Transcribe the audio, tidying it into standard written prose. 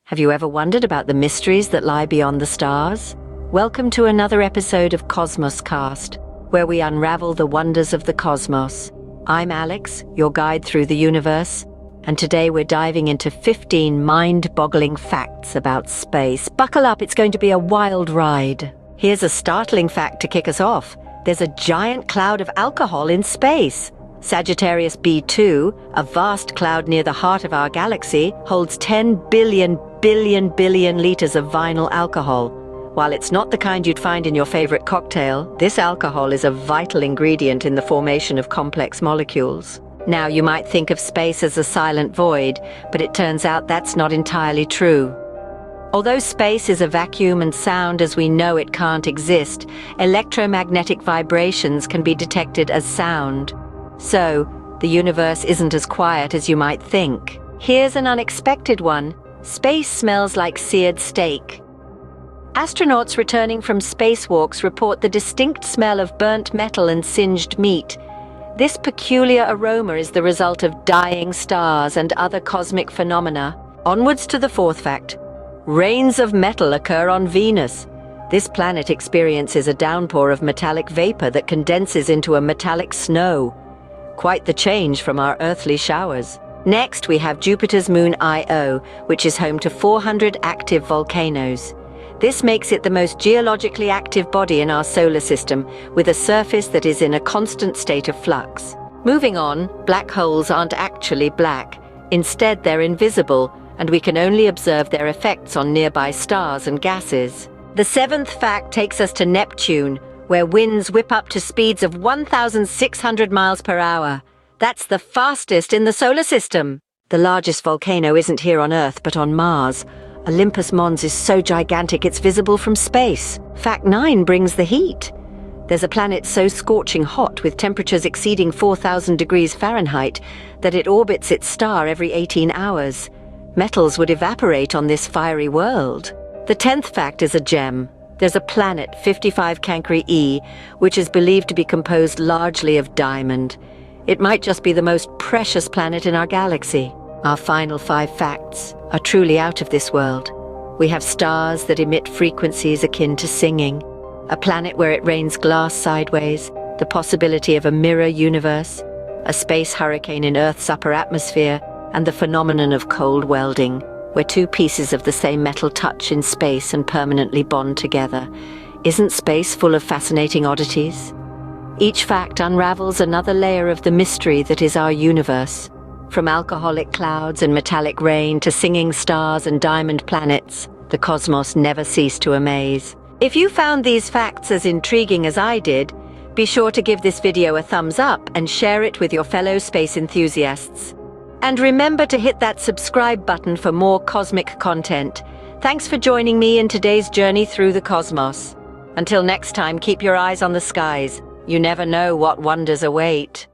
Have you ever wondered about the mysteries that lie beyond the stars? Welcome to another episode of Cosmos Cast, where we unravel the wonders of the cosmos. I'm Alex, your guide through the universe, and today we're diving into 15 mind-boggling facts about space. Buckle up, it's going to be a wild ride. Here's a startling fact to kick us off. There's a giant cloud of alcohol in space. Sagittarius B2, a vast cloud near the heart of our galaxy, holds 10 billion liters of vinyl alcohol. While it's not the kind you'd find in your favorite cocktail, this alcohol is a vital ingredient in the formation of complex molecules. Now, you might think of space as a silent void, but it turns out that's not entirely true. Although space is a vacuum and sound as we know it can't exist, electromagnetic vibrations can be detected as sound. So, the universe isn't as quiet as you might think. Here's an unexpected one. Space smells like seared steak. Astronauts returning from spacewalks report the distinct smell of burnt metal and singed meat. This peculiar aroma is the result of dying stars and other cosmic phenomena. Onwards to the fourth fact. Rains of metal occur on Venus. This planet experiences a downpour of metallic vapor that condenses into a metallic snow. Quite the change from our earthly showers. Next, we have Jupiter's moon Io, which is home to 400 active volcanoes. This makes it the most geologically active body in our solar system, with a surface that is in a constant state of flux. Moving on, black holes aren't actually black. Instead, they're invisible, and we can only observe their effects on nearby stars and gases. The seventh fact takes us to Neptune, where winds whip up to speeds of 1,600 miles per hour. That's the fastest in the solar system. The largest volcano isn't here on Earth, but on Mars. Olympus Mons is so gigantic it's visible from space. Fact 9 brings the heat. There's a planet so scorching hot with temperatures exceeding 4,000 degrees Fahrenheit that it orbits its star every 18 hours. Metals would evaporate on this fiery world. The 10th fact is a gem. There's a planet, 55 Cancri E, which is believed to be composed largely of diamond. It might just be the most precious planet in our galaxy. Our final 5 facts are truly out of this world. We have stars that emit frequencies akin to singing, a planet where it rains glass sideways, the possibility of a mirror universe, a space hurricane in Earth's upper atmosphere, and the phenomenon of cold welding, where two pieces of the same metal touch in space and permanently bond together. Isn't space full of fascinating oddities? Each fact unravels another layer of the mystery that is our universe. From alcoholic clouds and metallic rain to singing stars and diamond planets, the cosmos never ceased to amaze. If you found these facts as intriguing as I did, be sure to give this video a thumbs up and share it with your fellow space enthusiasts. And remember to hit that subscribe button for more cosmic content. Thanks for joining me in today's journey through the cosmos. Until next time, keep your eyes on the skies. You never know what wonders await.